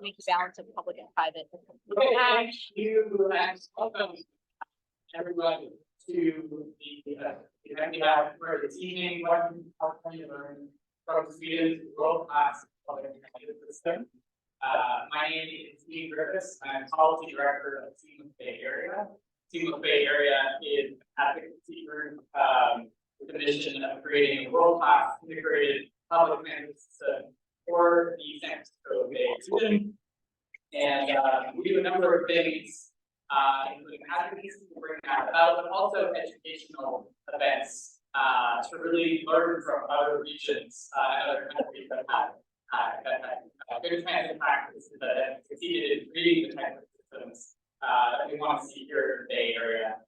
make a balance of public and private. Okay, thank you, and welcome everyone to the event we have for this evening. Welcome to California Learn from Sweden's world-class public transit system. My name is Ian Griffiths. I'm policy director of Seamless Bay Area. Seamless Bay Area is an advocacy group with the mission of creating a world-class integrated public transit system for the San Francisco Bay region. And we do a number of things, including advocacy to bring that about, but also educational events to really learn from other regions and other countries that have good transit practices that have succeeded in creating the type of systems that we want to see here in the Bay Area.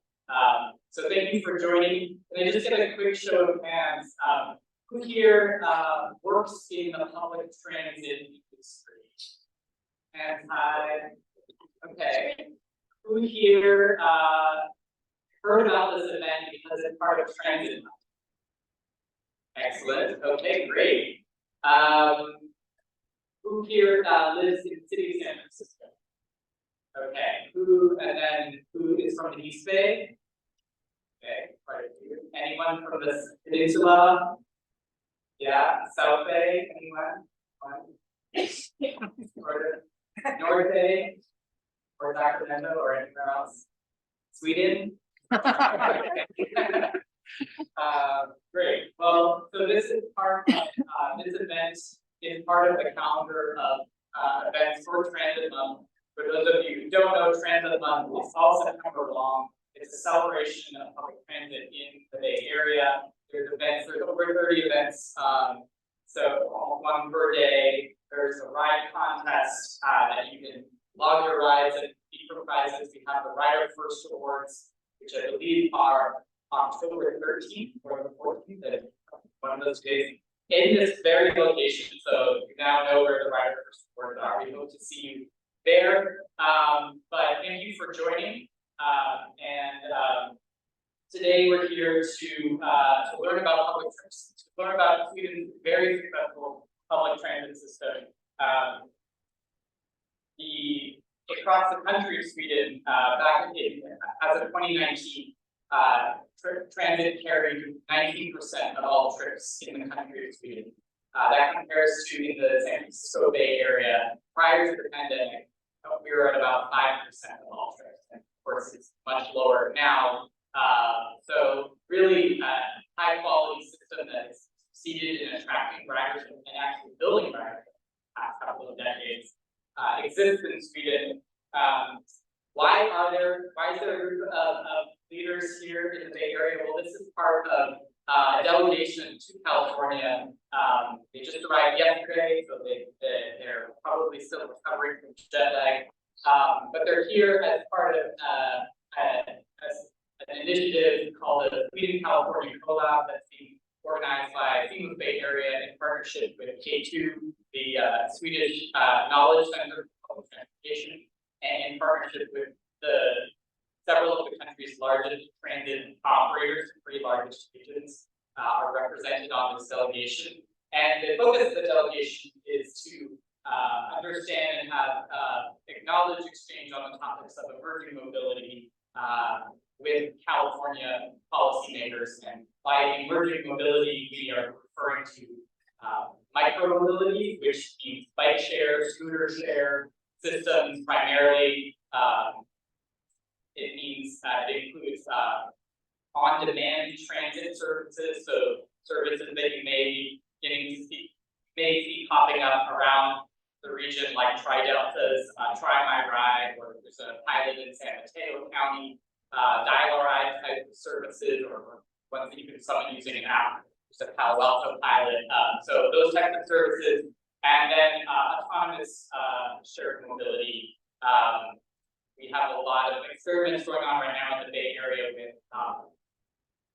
So thank you for joining. And just get a quick show of hands. Who here works in the public transit industry? And okay. Who here heard about this event because it's part of transit? Excellent. Okay, great. Who here lives in the city of San Francisco? Okay. Who is from the East Bay? Okay, quite a few. Anyone from the Peninsula? Yeah, South Bay, anyone? North Bay, or Sacramento, or anywhere else? Sweden? Great. Well, so this is part of this event is part of the calendar of events for Transit Month. For those of you who don't know, Transit Month is all September long. It's a celebration of public transit in the Bay Area. There's over 30 events, so one per day. There's a ride contest that you can log your rides and be for prizes. We have the Rider First Awards, which I believe are October 13th or the 14th, one of those days, in this very location. So you now know where the Rider First Awards are. We hope to see you there. But thank you for joining. Today we're here to learn about public transit, to learn about Sweden's very successful public transit system. Across the country of Sweden, back in as of 2019, transit carried 19% of all trips in the country of Sweden. That compares to the San Francisco Bay Area prior to the pandemic. We were at about 5% of all trips, and of course, it's much lower now. So really, high quality system that is succeeded in attracting riders and actually building riders in the past couple of decades exists in Sweden. Why is there a group of leaders here in the Bay Area? Well, this is part of a delegation to California. They just arrived yesterday, so they're probably still recovering from jet lag. But they're here as part of an initiative called the Sweden California Collab that's being organized by Seamless Bay Area in partnership with K2, the Swedish Knowledge Center for Public Transportation, and in partnership with several of the country's largest transit operators, three largest regions are represented on this delegation. And the focus of the delegation is to understand and have acknowledged exchange on the topics of emerging mobility with California policymakers. And by emerging mobility, we are referring to micro-mobility, which means bike share, scooter share systems primarily. It means it includes on-demand transit services, so services that you may see popping up around the region, like Tri-Delta's Try My Ride, or there's a pilot in San Mateo County, dial-a-ride type of services, or ones that you can summon using an app. There's a Palo Alto pilot. So those types of services, and then autonomous shared mobility. We have a lot of experiments going on right now in the Bay Area with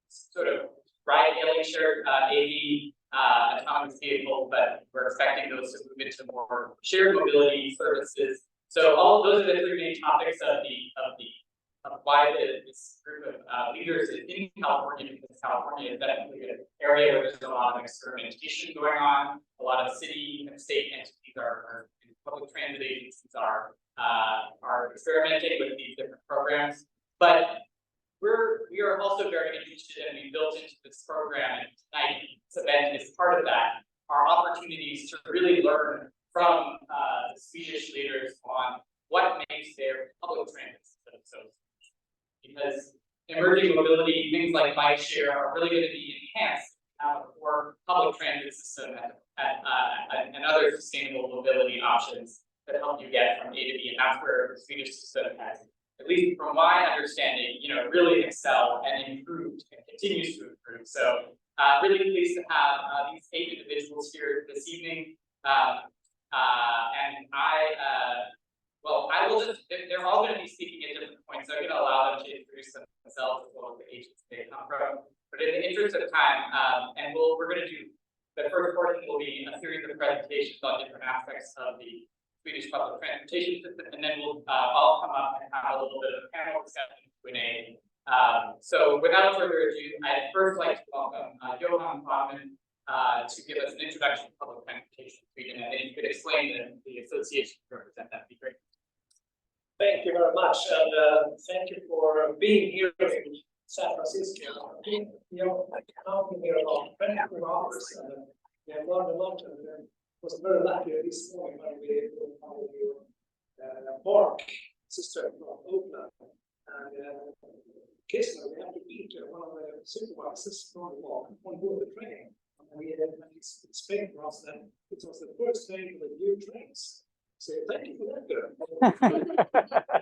sort of ride-hailing shared AV autonomous vehicles, but we're expecting those to move into more shared mobility services. So all of those are the three main topics of the why this group of leaders in California, because California is definitely an area where there's a lot of experimentation going on. A lot of city and state entities are public transit agencies are experimenting with these different programs. But we are also very interested, and we built into this program, and tonight this event is part of that, are opportunities to really learn from the Swedish leaders on what makes their public transit system so. Because emerging mobility, things like bike share are really going to be enhanced for public transit system and other sustainable mobility options that help you get from A to B. And that's where the Swedish system has, at least from my understanding, really excelled and improved and continues to improve. So really pleased to have these 8 individuals here this evening. And I will just, they're all going to be speaking at different points, so I'm going to allow them to introduce themselves as well as the agency they come from. But in the interest of time, and we're going to do, the first portion will be a series of presentations on different aspects of the Swedish public transportation system, and then we'll all come up and have a little bit of panel discussion, Q&A. So without further ado, I'd first like to welcome Johan Bachman to give us an introduction to public transportation in Sweden, and if you could explain the association you represent, that'd be great. Thank you very much, and thank you for being here in San Francisco. I've been here about 24 hours, and we have learned a lot, and was very lucky at this point when we found your park sister from Oakland, and Kistner, we have to meet one of the supervisors from the park on board the train. And we had explained for us that it was the first day for the new trains. So thank you for that, girl.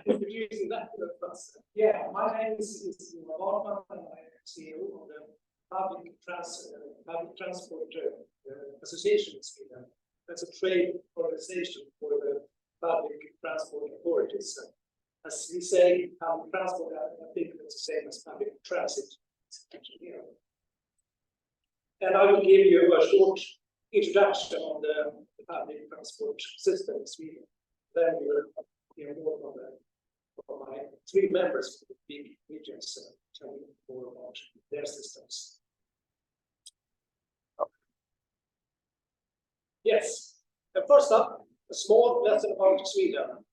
Introducing that to us. Yeah, my name is Johan Bachman, and I am CEO of the Public Transport Association in Sweden. That's a trade organization for the public transport authorities. As we say, public transport, I think it's the same as public transit. And I will give you a short introduction on the public transport system in Sweden. Then we will hear more from my 3 members of the big regions telling more about their systems. Yes, and first up, a small lesson about Sweden.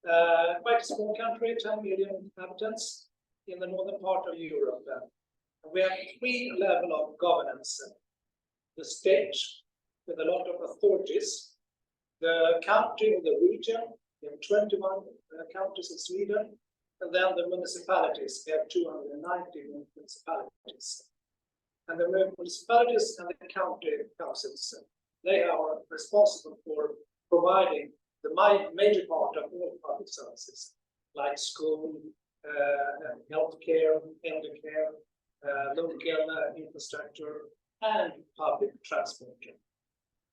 Quite a small country, 10 million inhabitants in the northern part of Europe. We have 3 levels of governance. The state, with a lot of authorities, the country or the region, we have 21 counties in Sweden, and then the municipalities, we have 290 municipalities. And the municipalities and the county councils, they are responsible for providing the major part of all public services, like school, healthcare, elder care, local infrastructure, and public transport.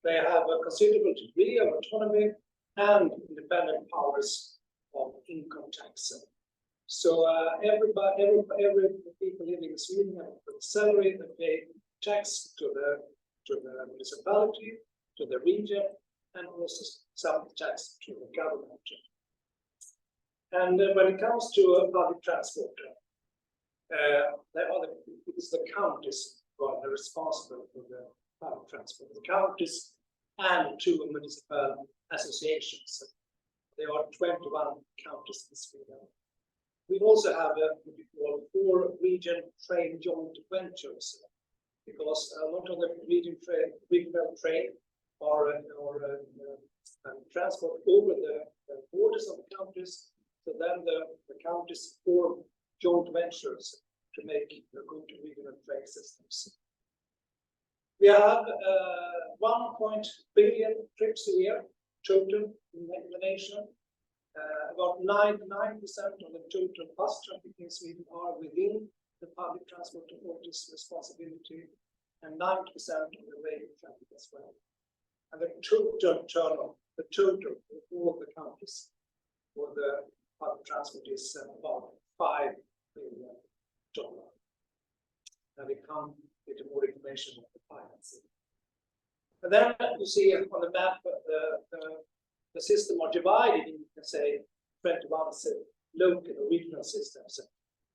They have a considerable degree of autonomy and independent powers of income tax. So every people living in Sweden have a salary, they pay tax to the municipality, to the region, and also some tax to the government. And when it comes to public transport, it's the counties who are responsible for the public transport. The counties and 2 municipal associations. There are 21 counties in Sweden. We also have what we call 4 region train joint ventures, because a lot of the regional train are transport over the borders of the counties. So then the counties form joint ventures to make good regional train systems. We have 1 billion trips a year total in the nation. About 99% of the total bus traffic in Sweden are within the public transport authority's responsibility, and 90% of the rail traffic as well. And the total turnover, the total of all the counties for the public transport is about $5 billion. And we come with more information on the financing. And then you see on the map the system are divided in, you can say, 21 local regional systems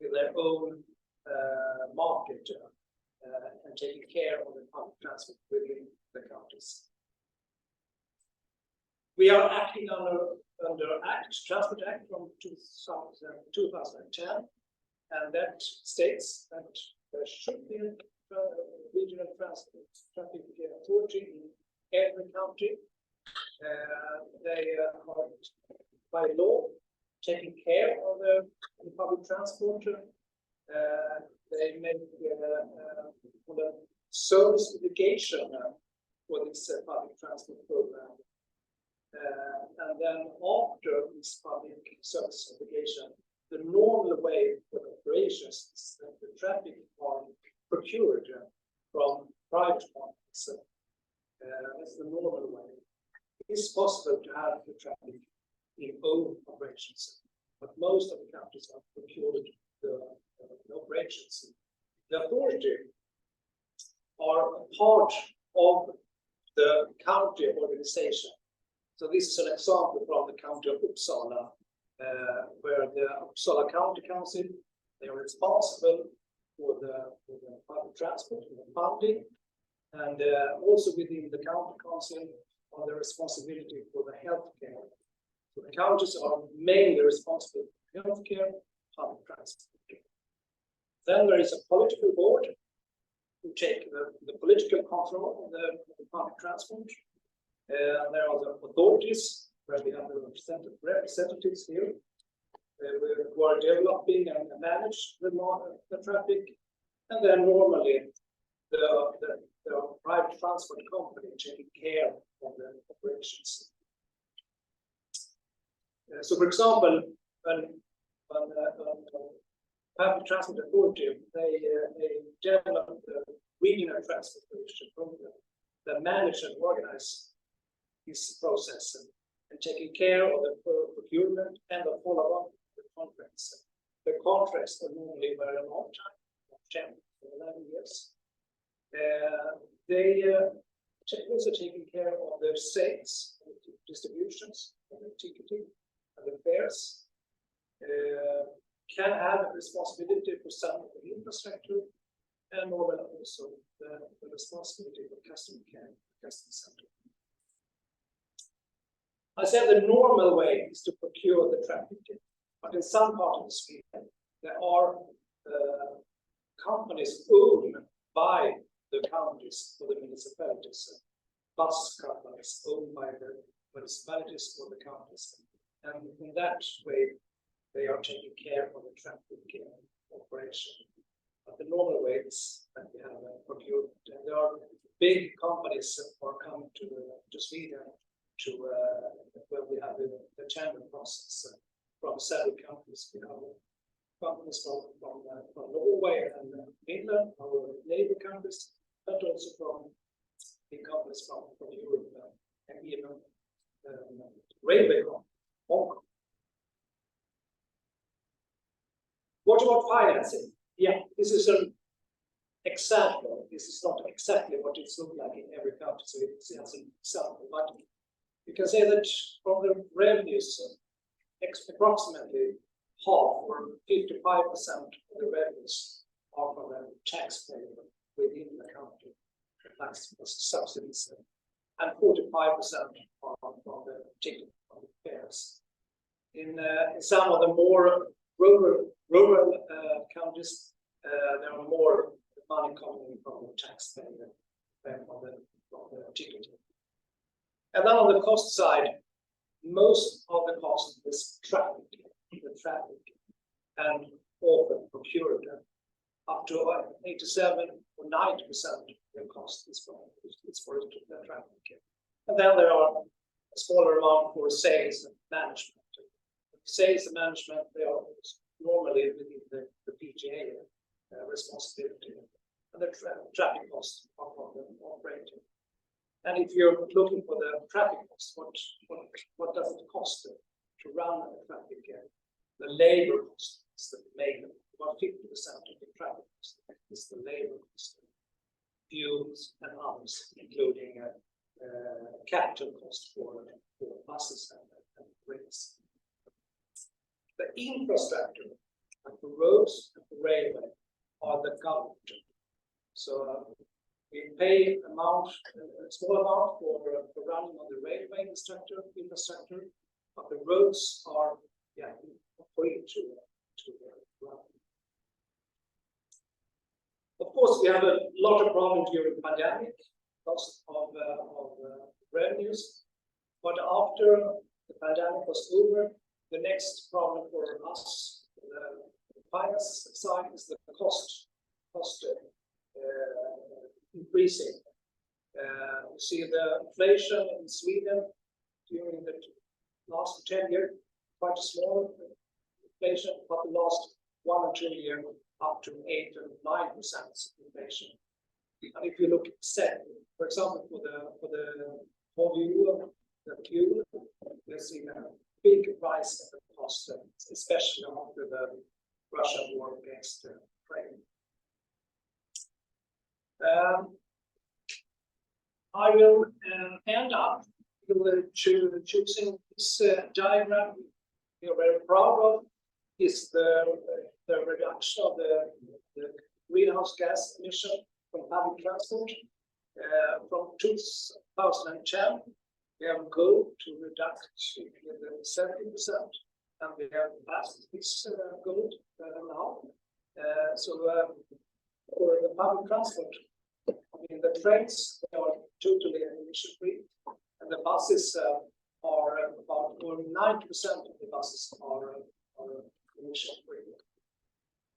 with their own market and taking care of the public transport within the counties. We are acting under Transport Act from 2010, and that states that there should be a regional transport traffic authority in every county. They are by law taking care of the public transport. They make a service obligation for this public transport program. And then after this public service obligation, the normal way for operations is that the traffic are procured from private parties. That's the normal way. It is possible to have the traffic in own operations, but most of the countries have procured the operations. The authority are a part of the county organization. So this is an example from the county of Uppsala, where the Uppsala County Council, they are responsible for the public transport and the funding, and also within the county council are the responsibility for the healthcare. So the counties are mainly responsible for healthcare, public transport. Then there is a political board who take the political control of the public transport. There are the authorities, where we have the representatives here, who are developing and manage the traffic. And then normally the private transport company taking care of the operations. So, for example, when public transport authority they develop the regional transportation program, they manage and organize this process and taking care of the procurement and the follow-up the contracts. The contracts are normally very long time, 10 or 11 years. They also taking care of their sales, distributions, and the ticketing, and the fares. Can have a responsibility for some of the infrastructure, and normally also the responsibility for customer care, customer center. I said the normal way is to procure the traffic, but in some parts of Sweden, there are companies owned by the counties or the municipalities, bus companies owned by the municipalities or the counties. And in that way, they are taking care of the traffic operation. But the normal way is that we have procurement. And there are big companies that are coming to Sweden to where we have the tender process from several countries. We have companies from Norway and Finland, our neighbor countries, but also from big companies from Europe and even railway companies, Hong Kong. What about financing? Yeah, this is an example. This is not exactly what it's looked like in every country, so it's an example. But you can say that from the revenues, approximately half or 55% of the revenues are from the taxpayer within the country, tax subsidies, and 45% are from the ticket fares. In some of the more rural countries, there are more money coming from the taxpayer than from the ticket. And then on the cost side, most of the cost is traffic, and often procured up to 87 or 90% of the cost is for the traffic. And then there are a smaller amount for sales and management. Sales and management, they are normally within the PGA responsibility, and the traffic costs are from the operator. And if you're looking for the traffic cost, what does it cost to run the traffic? The labor cost is the main, about 50% of the traffic cost is the labor cost, fuels and others, including capital cost for buses and rails. The infrastructure, like the roads and the railway, are the government. So we pay a small amount for running on the railway infrastructure, but the roads are free to run. Of course, we have a lot of problems during the pandemic, loss of revenues. But after the pandemic was over, the next problem for us, the finance side, is the cost increasing. You see the inflation in Sweden during the last 10 years, quite a small inflation, but the last 1 or 2 years up to 8 and 9% inflation. And if you look at for example, for the whole the fuel, we're seeing a big rise in the cost, especially after the Russian war against Ukraine. I will end up with choosing this diagram we are very proud of. Is the reduction of the greenhouse gas emission from public transport. From 2010, we have a goal to reduce with 70%, and we have passed this goal now. For the public transport, I mean, the trains, they are totally emission-free, and the buses are about 90% of the buses are emission-free.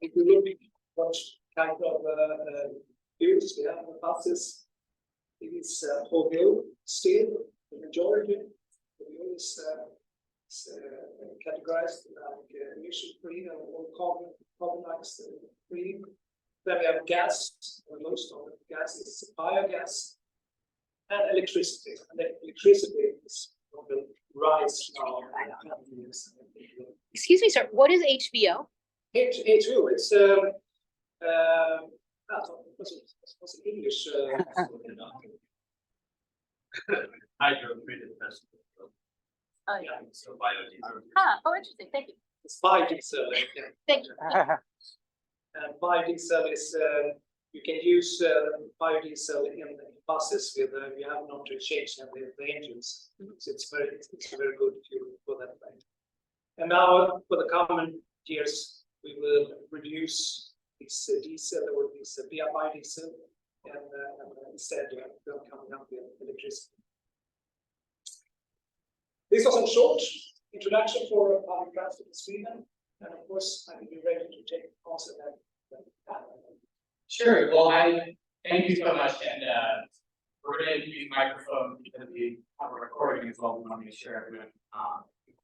If you look at what kind of fuels we have in the buses, it is oil, still the majority. Oil is categorized like emission-free and all carbonized free. Then we have gas, and most of the gas is biogas, and electricity. And the electricity is on the rise now. Excuse me, sir, what is HVO? H2, it's what's in English? Hydrotreated vegetable. Oh, yeah. So biodiesel. Oh, interesting, thank you. It's biodiesel. Thank you. And biodiesel is you can use biodiesel in buses with you have not to change the engines. So it's a very good fuel for that thing. And now for the coming years, we will reduce this diesel or this biodiesel, and instead we're coming up with electricity. This was a short introduction for public transport in Sweden, and of course I will be ready to take answer that. Sure. Well, I thank you so much, and we're going to use microphone because we have a recording as well. We want to make sure everyone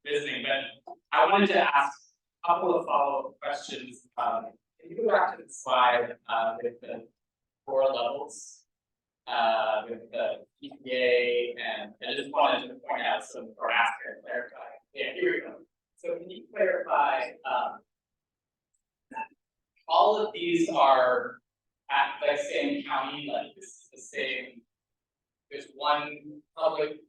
visiting. But I wanted to ask a couple of follow-up questions. Can you go back to the slide with the 4 levels, with the PPA, and I just wanted to point out some, or ask and clarify. Yeah, here we go. So can you clarify? All of these are at the same county, like this is the same. There's one public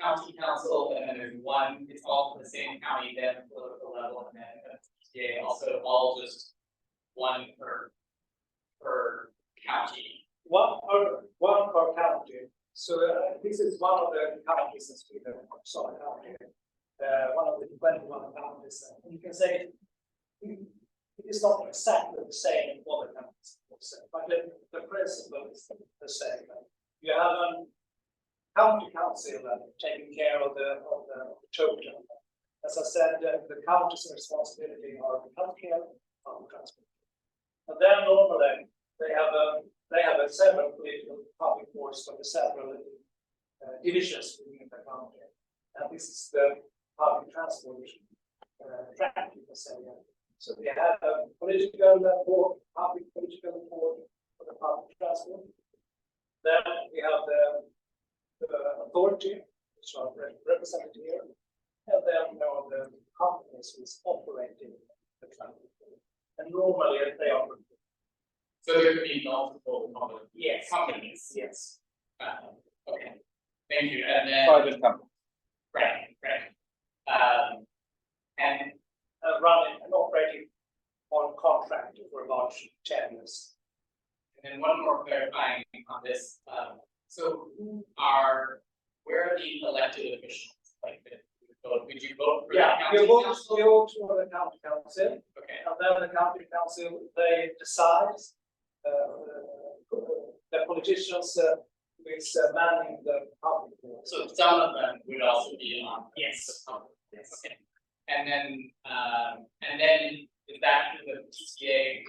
county council, and then there's one, it's all for the same county, then political level, and then PTA also all just one per county. One per county. So this is one of the counties in Sweden, Uppsala County, one of the 21 counties. And you can say it is not exactly the same in all the counties, but the principle is the same. You have a county council taking care of the total. As I said, the county's responsibility are healthcare, public transport. And then normally they have several political public boards for the several divisions within the county. And this is the public transport track, you can say. So we have a political board, public political board for the public transport. Then we have the authority, which are represented here, and then we have the companies who is operating the transport. And normally they are. So there could be multiple public companies. Yes. Okay. Thank you. And then Private company. right. And last 10 years. And then one more clarifying on this, so where are the elected officials? Like, would you vote for the Yeah, county you vote council? for the county council, Okay, and then the county council, they decide, the politicians, is manning the public. so some of them would also be on. Yes. Yes. Okay. And then is that who the PTA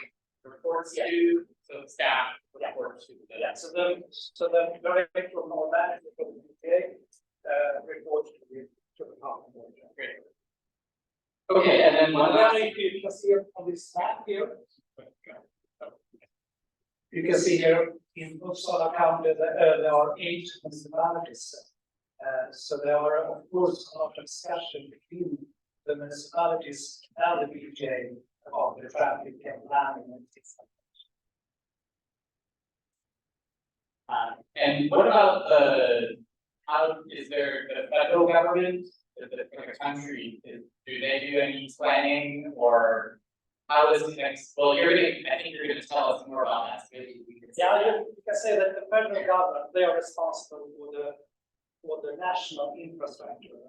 reports to, so staff reports to the. Yeah, so the director or manager for the PTA, reports to the public. Great. Okay, and then one last. If you can see on this map here, you can see here in Uppsala County, there are 8 municipalities. So there are, of course, a lot of discussion between the municipalities and the PTA about the traffic and planning and things like And what about how is there the federal government, the country, do they do any planning or how is it next? Well, I think you're gonna tell us more about that. So maybe we can. Yeah, you can say that the federal government, they are responsible for the national infrastructure,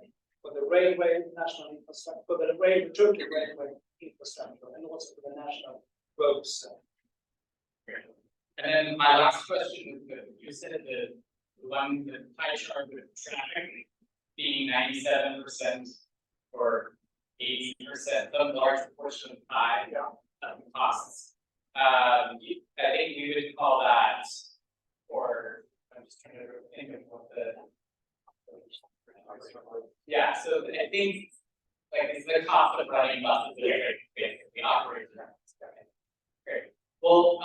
for the railway national infrastructure, for the total railway infrastructure, and also for the national roads. Great. And then my last question is that you said the pie chart with traffic being 97% or 80%, some large proportion of pie costs. I think we would call that, or I'm just trying to think of what the. Yeah, so I think like it's the cost of running buses that are basically operating. Great. Well,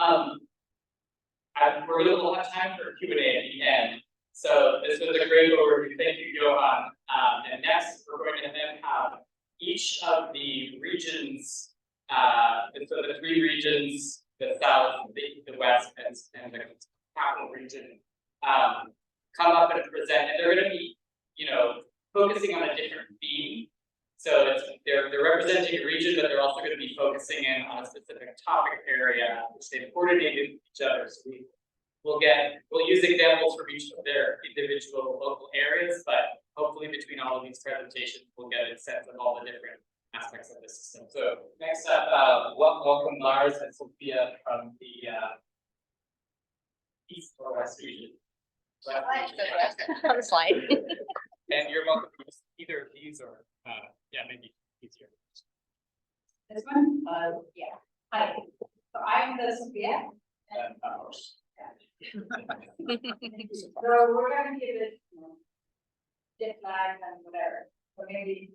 we'll have time for Q&A at the end. So this was a great overview. Thank you, Johan. And next, we're going to then have each of the regions, so the 3 regions, the south, the west, and the capital region, come up and present. And they're going to be, focusing on a different theme. So they're representing a region, but they're also going to be focusing in on a specific topic area, which they've coordinated with each other. So we'll use examples from each of their individual local areas, but hopefully between all of these presentations, we'll get a sense of all the different aspects of the system. So next up, welcome Lars and Sophia from the east or west region. On the slide. And you're welcome to use either of these or maybe easier. This one? Yeah. Hi, so I'm the Sophia. And ours. So we're gonna give it, jet lag and whatever, so maybe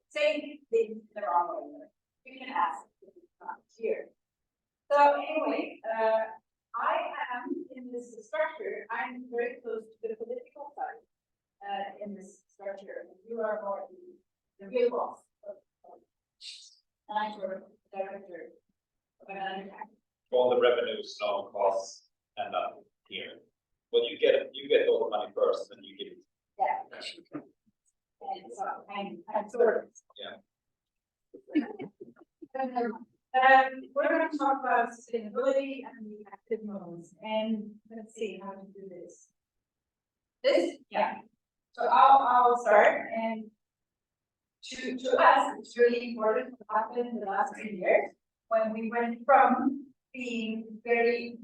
say things the wrong way. You can ask if it's not here. So anyway, I am in this structure, I'm very close to the political side in this structure. You are more the real boss of and I'm sort of director of another kind. All the revenues and all costs end up here. Well, you get all the money first, and you give it. Yeah. And so I'm sort of. Yeah. We're going to talk about sustainability and the active modes, and let's see how to do this. Yeah. So I'll start, and to us, it's really important what happened in the last 2 years when we went from being very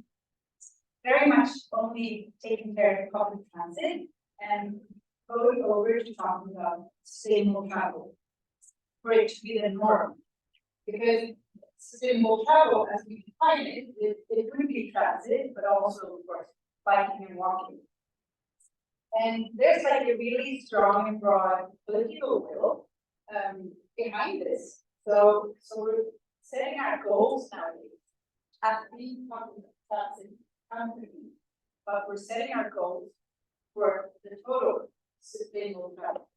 much only taking care of public transit and going over to talking about sustainable travel for it to be the norm. Because sustainable travel, as we define it, it could be transit, but also, of course, biking and walking. And there's like a really strong and broad political will behind this. So we're setting our goals nowadays. As we talk about transit company, but we're setting our goals for the total sustainable travel.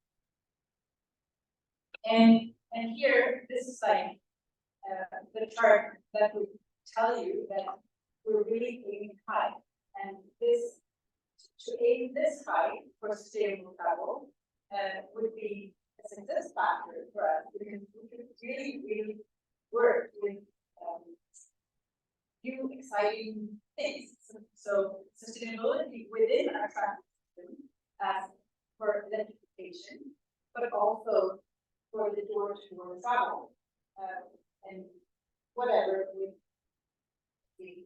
And here, this is like the chart that would tell you that we're really aiming high. And this, to aim this high for sustainable travel would be a success factor for us because we could really work with new exciting things. So sustainability within our traffic system, for electrification, but also for the door-to-door travel, and whatever with the.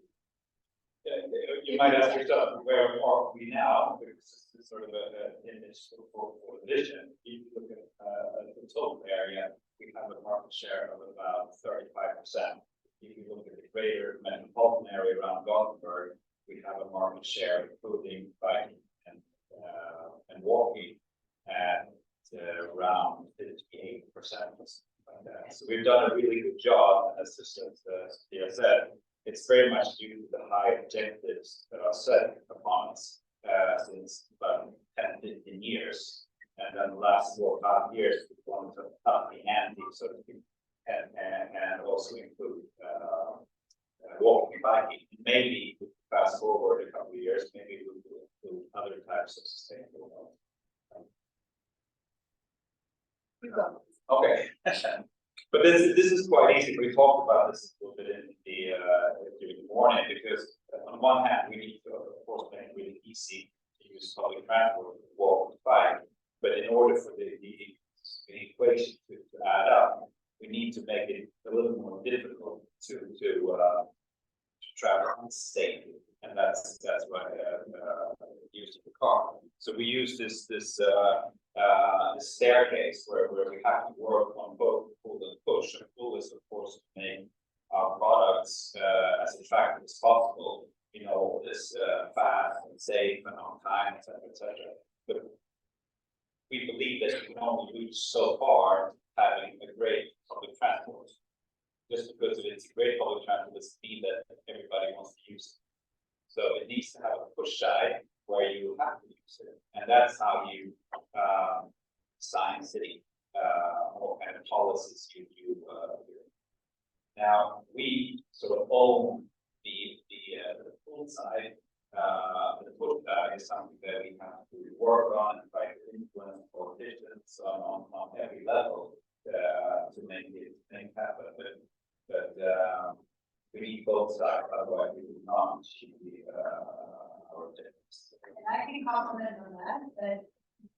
You might ask yourself, where are we now? Because this is sort of an image for the vision. If you look at the total area, we have a market share of about 35%. If you look at the greater metropolitan area around Gothenburg, we have a market share, including biking and walking, at around 58%. So we've done a really good job, as Sophia said. It's very much due to the high objectives that are set upon us since about 10-15 years. And then the last 4 or 5 years, we wanted to up the ante, so to speak, and also include walking and biking. Maybe fast forward a couple of years, maybe we'll do other types of sustainable. Okay. But this is quite easy. We talked about this a little bit in the during the morning, because on one hand we need to, of course, make it really easy to use public transport, walk, bike. But in order for the equation to add up, we need to make it a little more difficult to travel unsafely, and that's why use of the car. So we use this staircase where we have to work on both pull and push. And pull is, of course, to make our products as attractive as possible. You know, all this fast and safe and on time, etc., etc. But we believe that you can only reach so far having a great public transport. Just because it's a great public transport doesn't mean that everybody wants to use it. So it needs to have a push side where you have to use it, and that's how you design city, what kind of policies you do. Now we sort of own the pull side. The push side is something that we have to work on and try to influence politicians on every level to make happen. But we need both sides, otherwise we will not achieve our objectives. And I can compliment on that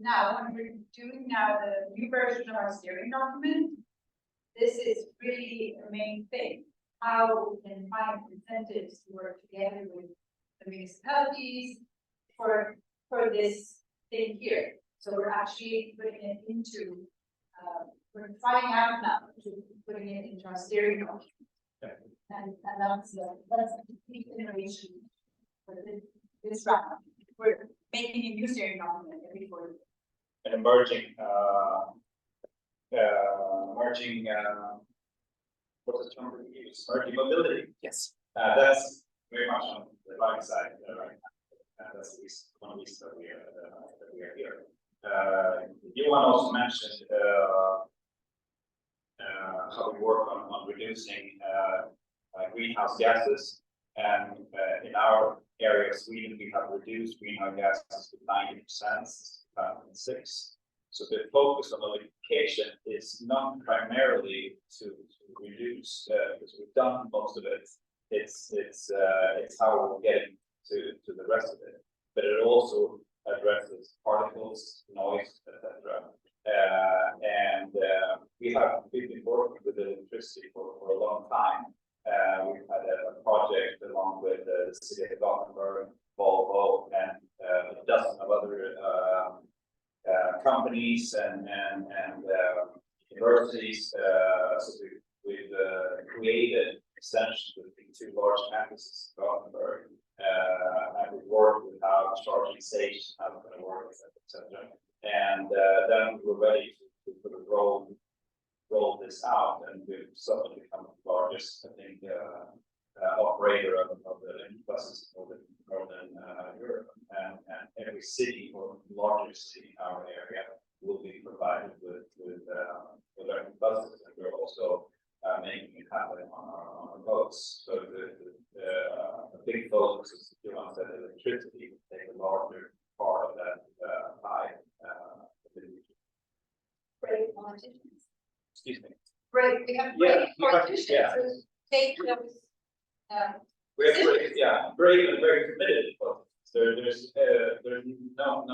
now when we're doing now the new version of our steering document, this is really a main thing. How we can find incentives to work together with the municipalities for this thing here. So we're actually putting it into, we're trying out now to putting it into our steering document. And that's a complete innovation for this round. We're making a new steering document every 4 years. An emerging what's the term we use? Emerging mobility. Yes. That's very much on the bike side, right? That's at least one of these that we are here. Johan also mentioned how we work on reducing greenhouse gases, and in our area of Sweden, we have reduced greenhouse gases to 90% since 2006. So the focus on electrification is not primarily to reduce, because we've done most of it. It's how we're getting to the rest of it, but it also addresses particles, noise, etc. And we've been working with electricity for a long time. We've had a project along with the city of Gothenburg, Volvo, and a dozen of other companies and universities. So we've created extensions between 2 large campuses in Gothenburg, and we've worked with how charging stations, how it's going to work, etc. And then we're ready to sort of roll this out, and we've suddenly become the largest, I think, operator of the buses in Northern Europe, and every city or larger city in our area will be provided with electric buses, and we're also making it happen on our boats. So the big focus is to that electricity will take a larger part of that pie. Great politicians. Excuse me. Great, we have great politicians Yeah. who take those We're brave and very committed. But there's no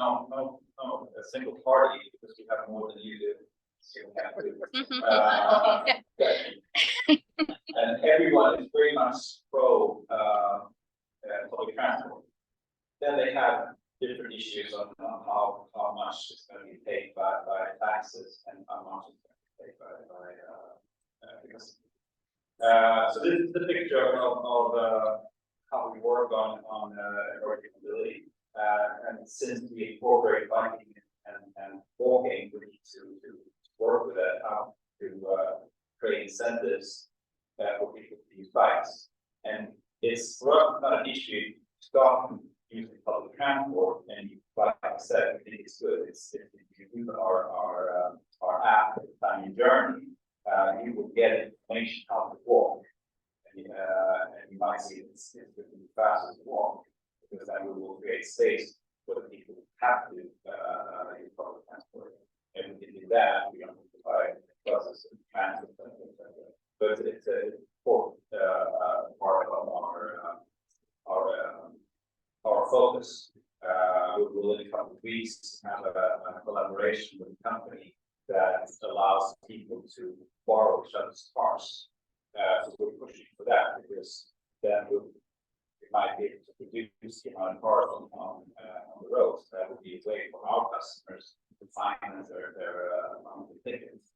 a single party because we have more than you do. So we have to, and everyone is very much pro public transport. Then they have different issues on how much is going to be paid by taxes and how much is going to be paid by because. So this is the picture of how we work on mobility. And since we incorporate biking and walking, we need to work with that, how to create incentives for people to use bikes. And it's for us not an issue to stop using public transport, and like I said, I think it's good. It's if you use our app, Time Your Journey, you will get information how to walk, and you might see it's really faster to walk because then we will create space for the people who have to use public transport, and we can do that. We don't provide buses and transit, but it's an important part of our focus. We will in a couple of weeks have a collaboration with a company that allows people to borrow each other's cars. So we're pushing for that because then we might be able to reduce the amount of cars on the roads. That would be a way for our customers to finance their monthly tickets.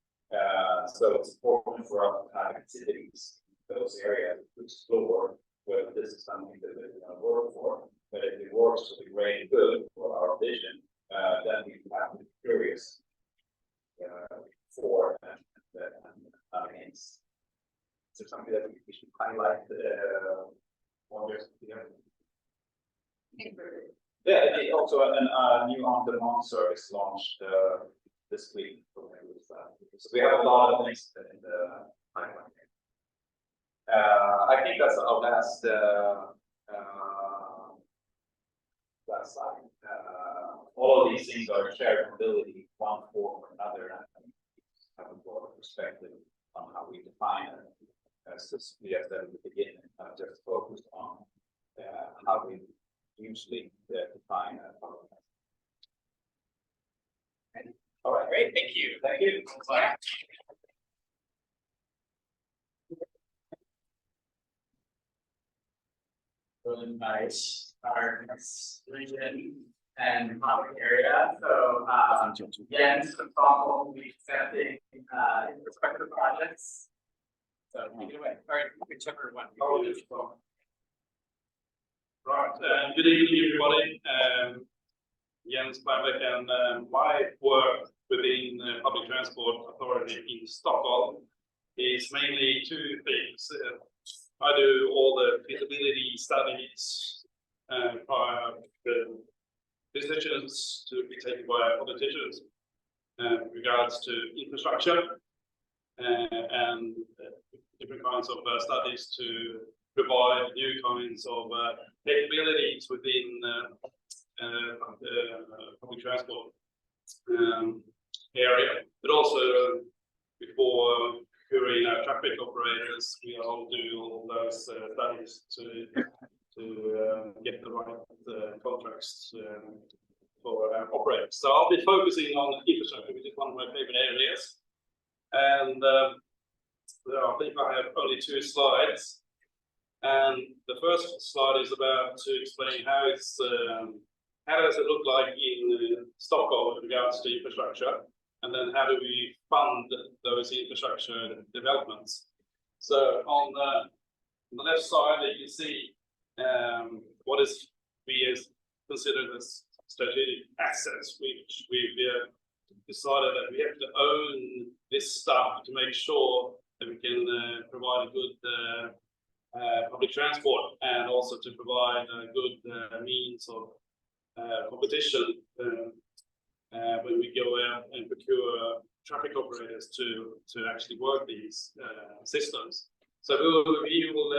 So it's important for us to have activities in those areas to explore whether this is something that we're going to work for. But if it works for the great good for our vision, then we have to be curious for and against. Is there something that we should highlight? Yeah, also a new on-demand service launched this week. So we have a lot of things in the pipeline. I think that's our last slide. All of these things are shared mobility, one form or another, and have a broader perspective on how we define it. As we have said at the beginning, just focused on how we usually define it. All right, great, thank you. Thank you. Yeah. Really nice, our next region and public area. So Jens from Stockholm will be presenting infrastructure projects. So take it away. All right, whichever one. Right, good evening everybody. Jens Bergbeck, and my work within the Public Transport Authority in Stockholm is mainly two things. I do all the feasibility studies prior to decisions to be taken by politicians regards to infrastructure and different kinds of studies to provide new kinds of capabilities within public transport area, but also before procuring traffic operators, we all do all those studies to get the right contracts for operators. So I'll be focusing on infrastructure, which is one of my favorite areas. And I think I have only 2 slides. And the first slide is about to explain how does it look like in Stockholm with regards to infrastructure, and then how do we fund those infrastructure developments. So on the left side, you can see what is we as considered as strategic assets, which we've decided that we have to own this stuff to make sure that we can provide a good public transport, and also to provide a good means of competition when we go out and procure traffic operators to actually work these systems. So we will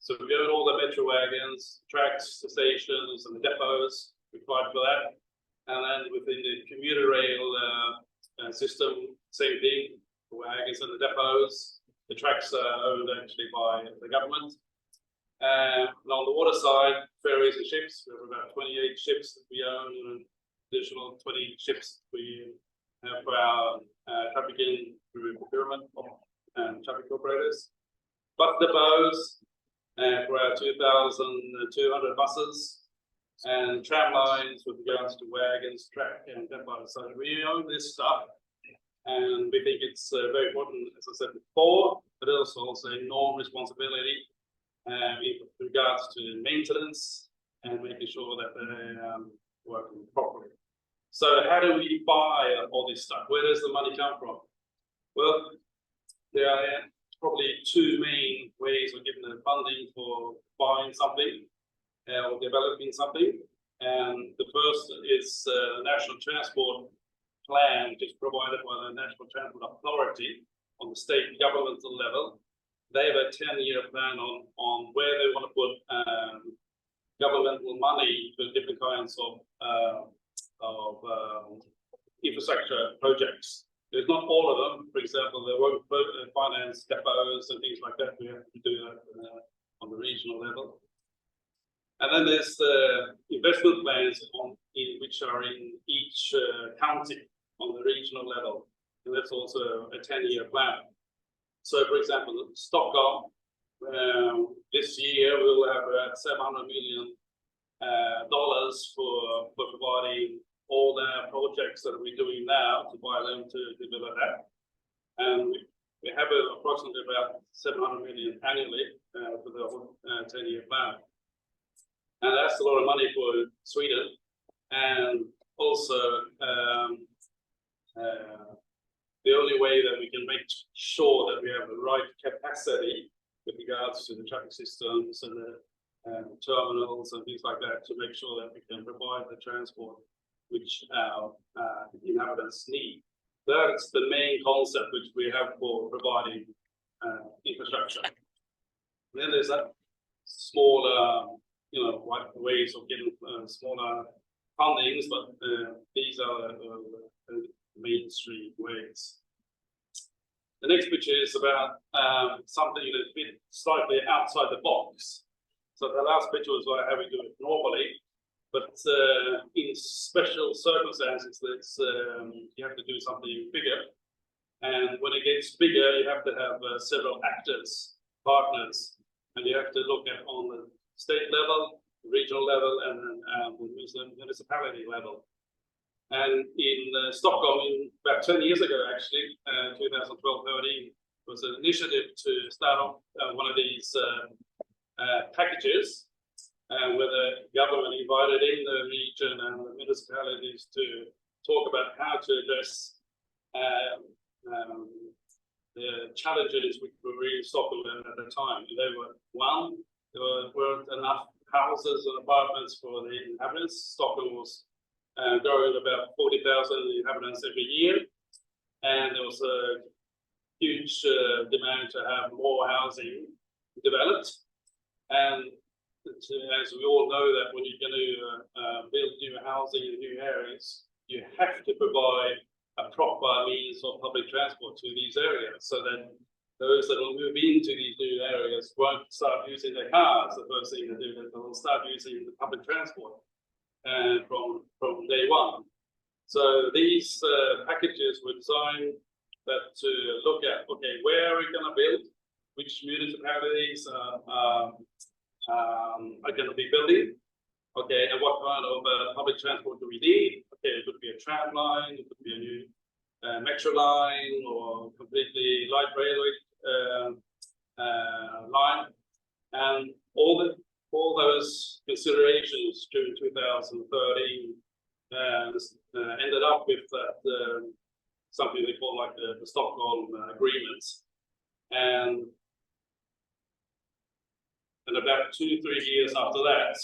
so we own all the metro wagons, tracks, the stations, and the depots required for that. And then within the commuter rail system, same thing, the wagons and the depots. The tracks are owned actually by the government. On the water side, ferries and ships, we have about 28 ships that we own, and an additional 20 ships we have for our trafficking through procurement and traffic operators. But the bows for our 2,200 buses and tram lines with regards to wagons, track, and that part. So we own this stuff, and we think it's very important, as I said before, but also enormous responsibility in regards to maintenance and making sure that they're working properly. So how do we buy all this stuff? Where does the money come from? Well, there are probably two main ways of giving the funding for buying something or developing something. And the first is the National Transport Plan, which is provided by the National Transport Authority on the state governmental level. They have a 10-year plan on where they want to put governmental money for different kinds of infrastructure projects. There's not all of them. For example, they won't finance depots and things like that. We have to do that on the regional level. And then there's the investment plans which are in each county on the regional level. And that's also a 10-year plan. So, for example, Stockholm, this year we'll have about $700 million for providing all the projects that we're doing now to buy them to develop that. And we have approximately about 700 million annually for the whole 10-year plan. And that's a lot of money for Sweden. And also, the only way that we can make sure that we have the right capacity with regards to the traffic systems and the terminals and things like that to make sure that we can provide the transport which our inhabitants need. That's the main concept which we have for providing infrastructure. Then there's that smaller, ways of getting smaller fundings, but these are the mainstream ways. The next picture is about something that's been slightly outside the box. So the last picture was about how we do it normally, but in special circumstances, you have to do something bigger. And when it gets bigger, you have to have several actors, partners, and you have to look at on the state level, regional level, and then the municipality level. And in Stockholm, about 10 years ago, actually, 2012-13, was an initiative to start off one of these packages where the government invited in the region and the municipalities to talk about how to address the challenges which were really Stockholm at the time. And they were, one, there weren't enough houses and apartments for the inhabitants. Stockholm was growing about 40,000 inhabitants every year, and there was a huge demand to have more housing developed. And as we all know, that when you're going to build new housing in new areas, you have to provide a proper means of public transport to these areas, so that those that will move into these new areas won't start using their cars. The first thing they do is they'll start using the public transport from day one. So these packages were designed to look at, okay, where are we going to build, which municipalities are going to be building, okay, and what kind of public transport do we need? Okay, it could be a tram line, it could be a new metro line, or completely light railway line, and all those considerations during 2013 ended up with that something they call like the Stockholm agreements. And about 2-3 years after that,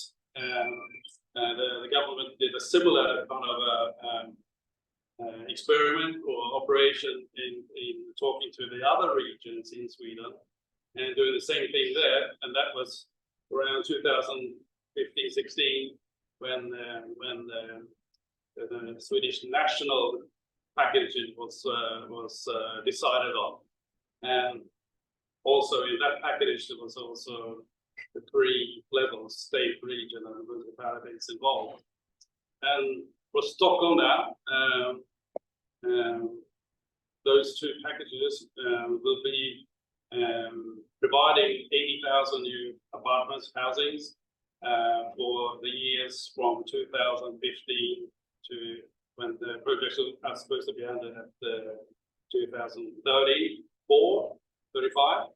the government did a similar kind of experiment or operation in talking to the other regions in Sweden and doing the same thing there. And that was around 2015-16 when the Swedish national package was decided on. And also in that package, there was also the three levels, state, region, and municipalities involved. And for Stockholm now, those two packages will be providing 80,000 new apartments, housings, for the years from 2015 to when the projects are supposed to be ended at 2034, 35.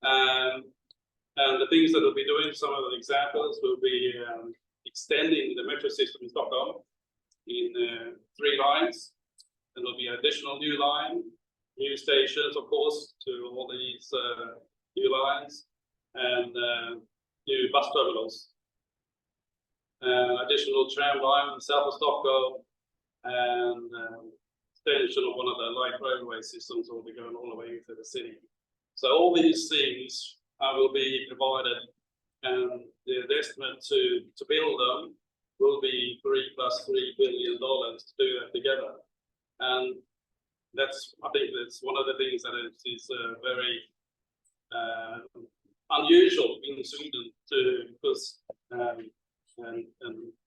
And the things that we'll be doing, some of the examples will be extending the metro system in Stockholm in 3 lines. And there'll be an additional new line, new stations, of course, to all these new lines, and new bus terminals. Additional tram line south of Stockholm, and extension of one of the light railway systems will be going all the way into the city. So all these things will be provided, and the estimate to build them will be $3 + $3 billion to do that together. And that's, I think that's one of the things that is very unusual in Sweden, because an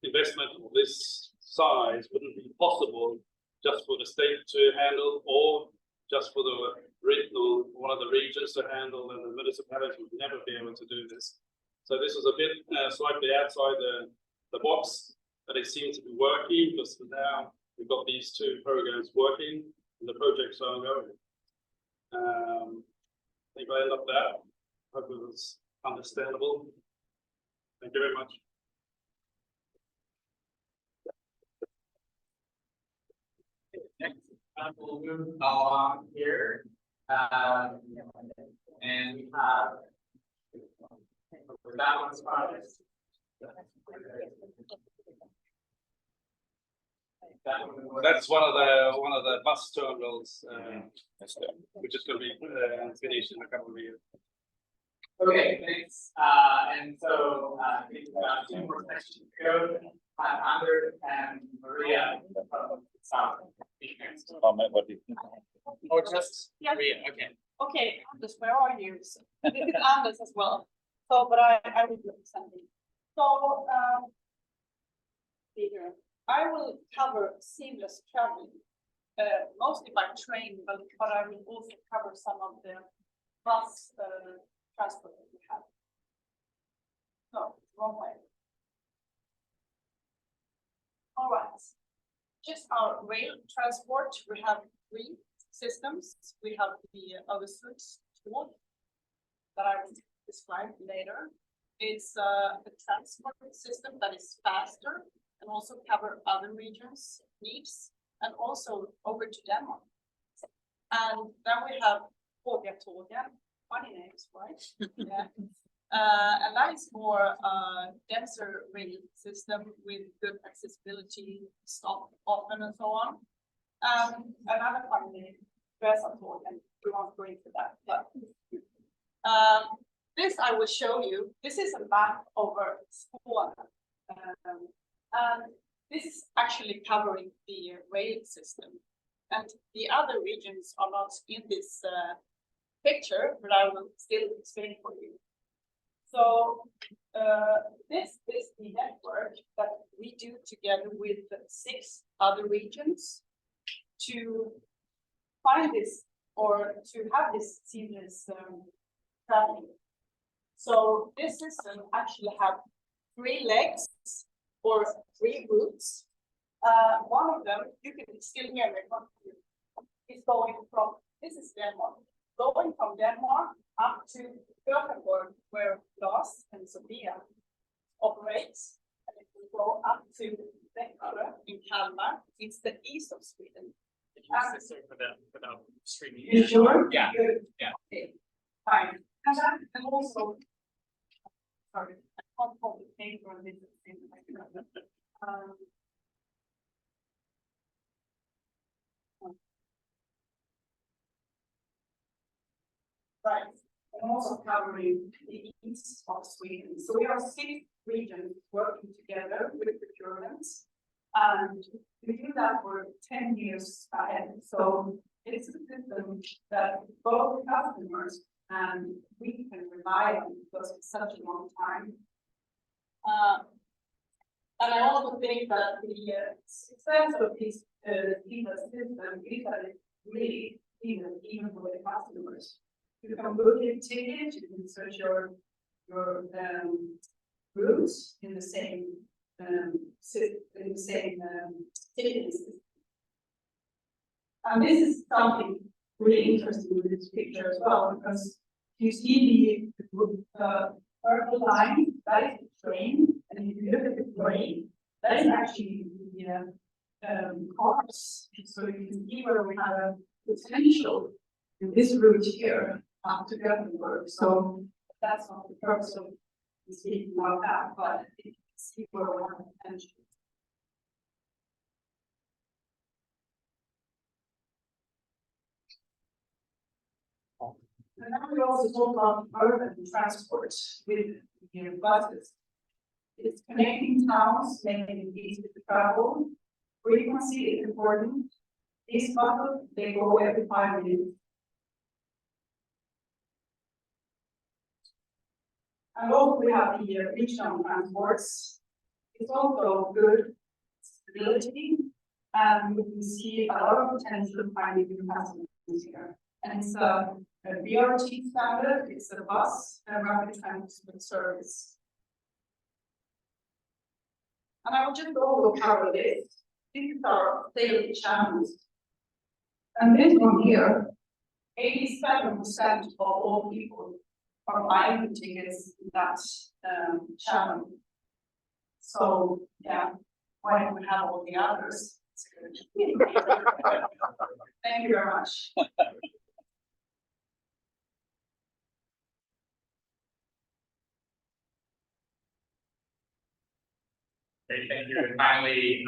investment of this size wouldn't be possible just for the state to handle, or just for the regional, one of the regions to handle, and the municipality would never be able to do this. So this was a bit slightly outside the box, but it seems to be working, because now we've got these 2 programs working, and the projects are ongoing. I think I end up there. Hope it was understandable. Thank you very much. We'll move along here, and we have that one's project. That's one of the bus terminals, which is going to be finished in a couple of years. Okay, thanks. And so we've got 2 more sections to go. Anders and Maria from South. Or just Maria, okay. Okay, Anders, where are you? This is Anders as well. So, but I will represent you. So, Peter, I will cover seamless traveling, mostly by train, but I will also cover some of the bus transport that we have. No, wrong way. All right. Just our rail transport, we have 3 systems. We have the Öresundståg that I will describe later. It's a transport system that is faster and also cover other regions' needs, and also over to Denmark. And then we have Tågen, funny names, right? Yeah. And that is more denser rail system with good accessibility, stop often, and so on. Another funny name, Tågen. We won't go into that. But this I will show you. This is a map over Skåne. And this is actually covering the rail system. And the other regions are not in this picture, but I will still explain for you. So this is the network that we do together with 6 other regions to find this, or to have this seamless traveling. So this system actually have 3 legs or 3 routes. One of them, you can still hear me, is going from, this is Denmark, going from Denmark up to Götaland, where Lars and Sofia operates, and it will go up to Västra in Kalmar. It's the east of Sweden. Without streaming. You sure? Yeah. Good. Yeah. Okay. Fine. And also, sorry, I can't hold the paper on this thing. Right, and also covering the east of Sweden. So we are 6 regions working together with procurements, and we do that for 10 years ahead. So it's a system that both customers and we can rely on because it's such a long time. And I also think that the success of this system is that it's really even for the customers. You can book your ticket, you can search your routes in the same ticketing system. And this is something really interesting with this picture as well, because you see the purple line, that is the train, and if you look at the train, that is actually the cars. So you can see where we have a potential in this route here up to Gothenburg. So that's not the purpose of speaking about that, but you can see where we have potential. And now we also talk about urban transport with buses. It's connecting towns, making it easy to travel. Frequency is important. These buses, they go every 5 minutes. And also we have the regional transports. It's also good stability, and we can see a lot of potential finding new customers here. And it's a BRT standard, it's a bus and rapid transit service. And I will just also cover this. These are daily channels. And this one here, 87% of all people are buying the tickets in that channel. So yeah, why don't we have all the others? Thank you very much. Thank you. And finally,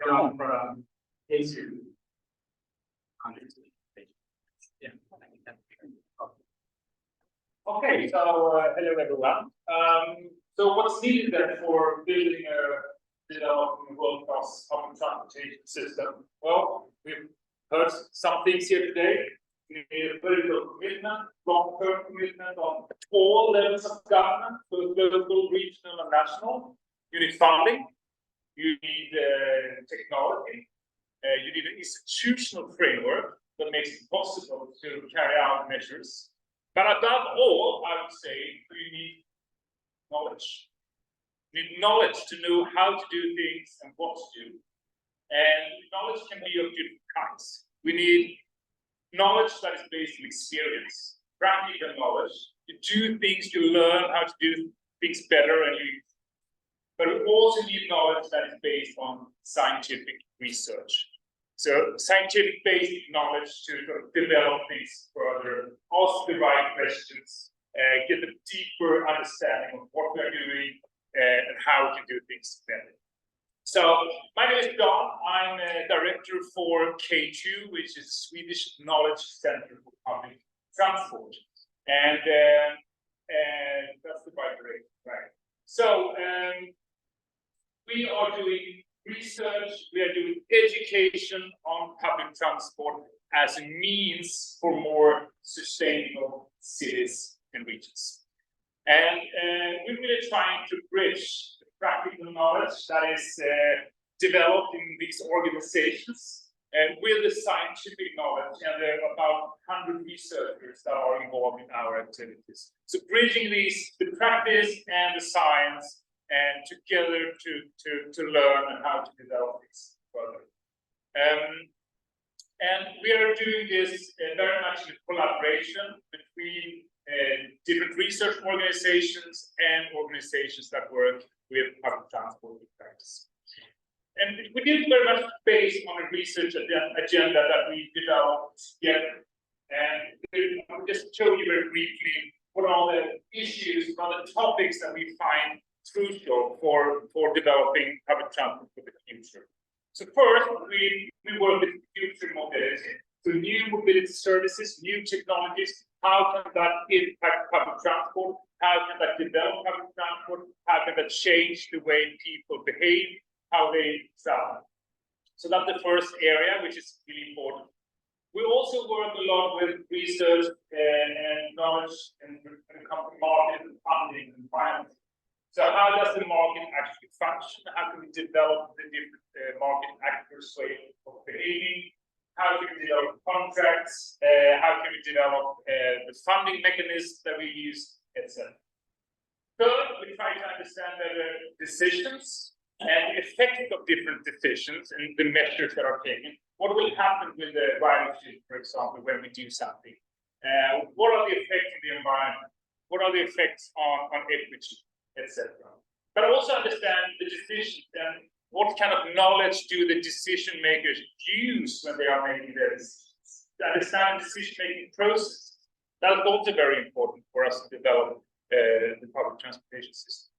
John from K2. Yeah. Okay, so hello everyone. So what's needed then for building a developing world-class public transportation system? Well, we've heard some things here today. We need a political commitment, long-term commitment on all levels of government, both local, regional, and national. You need funding, you need technology, you need an institutional framework that makes it possible to carry out measures. But above all, I would say you need knowledge. You need knowledge to know how to do things and what to do. And knowledge can be of different kinds. We need knowledge that is based on experience, practical knowledge. You do things, you learn how to do things better, and but we also need knowledge that is based on scientific research. So scientific-based knowledge to sort of develop things further, ask the right questions, get a deeper understanding of what we're doing and how we can do things better. So my name is Don. I'm a director for K2, which is Swedish Knowledge Center for Public Transport. And that's the right direction, right? So we are doing research, we are doing education on public transport as a means for more sustainable cities and regions. And we're really trying to bridge the practical knowledge that is developed in these organizations with the scientific knowledge, and there are about 100 researchers that are involved in our activities. So bridging the practice and the science, and together to learn how to develop this further. And we are doing this very much in collaboration between different research organizations and organizations that work with public transport in practice. And we did very much based on a research agenda that we developed together. And I'll just show you very briefly what are the issues, what are the topics that we find crucial for developing public transport for the future. So first, we work with future mobility. So new mobility services, new technologies, how can that impact public transport? How can that develop public transport? How can that change the way people behave, how they travel? So that's the first area, which is really important. We also work a lot with research and knowledge when it comes to market and funding and finance. So how does the market actually function? How can we develop the different market actors' way of behaving? How can we develop contracts? How can we develop the funding mechanisms that we use, etc. Third, we try to understand the decisions and the effect of different decisions and the measures that are taken. What will happen with the ridership, for example, when we do something? What are the effects in the environment? What are the effects on equity, etc. But also understand the decisions and what kind of knowledge do the decision makers use when they are making their decisions? To understand the decision-making process. That's also very important for us to develop the public transportation system.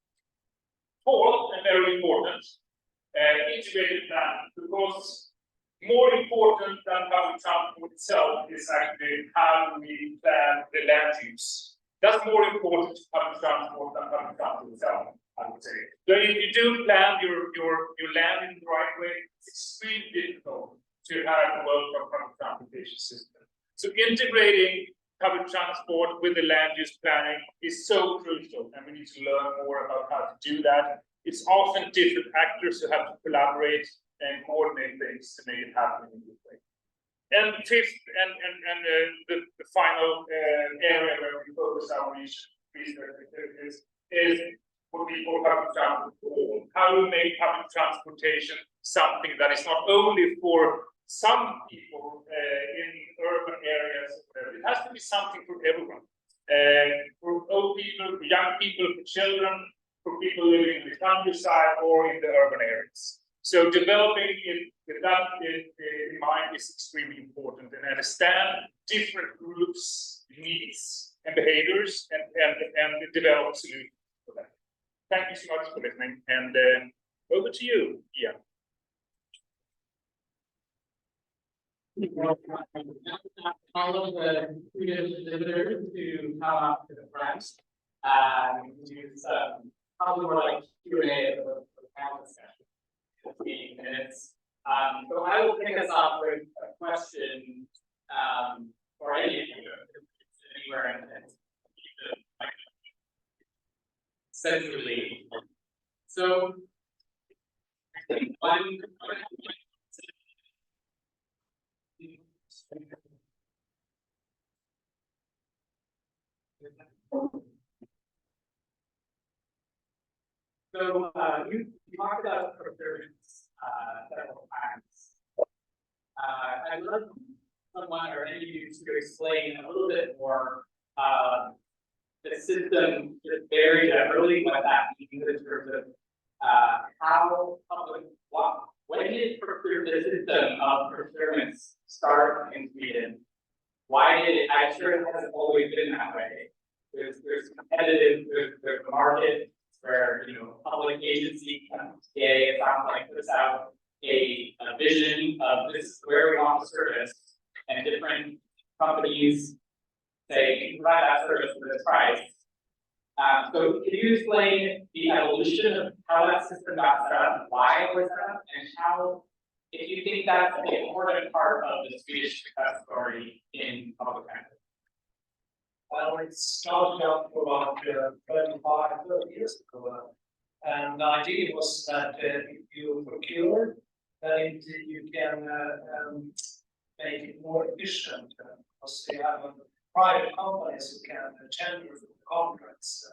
Fourth, and very important, integrated plan, because more important than public transport itself is actually how we plan the land use. That's more important to public transport than public transport itself, I would say. So if you do plan your land in the right way, it's extremely difficult to have a well-run public transportation system. So integrating public transport with the land use planning is so crucial, and we need to learn more about how to do that. It's often different actors who have to collaborate and coordinate things to make it happen in a good way. And fifth, and the final area where we focus our research activities is what we call public transport. How do we make public transportation something that is not only for some people in urban areas? It has to be something for everyone. For old people, for young people, for children, for people living in the countryside or in the urban areas. So developing it with that in mind is extremely important, and understand different groups' needs and behaviors and develop solutions for that. Thank you so much for listening, and over to you, Ian. All of the previous visitors to come up to the front do some probably more like Q&A of the panel discussion. 15 minutes. So I will kick us off with a question for any of you anywhere and centrally. So one So you talked about procurement several times. I'd love someone or any of you to explain a little bit more the system just very generally, what that means in terms of how public, when did the system of procurement start in Sweden? Why did it? I'm sure it hasn't always been that way. There's competitive, there's the market, where public agency today it sounds like puts out a vision of this is where we want the service, and different companies say you can provide that service for this price. So can you explain the evolution of how that system got set up, why it was set up, and how, if you think that's an important part of the Swedish success story in public transport? Well, it started out for about 30 years ago. And the idea was that if you procure, then you can make it more efficient. Because you have private companies who can tender for contracts.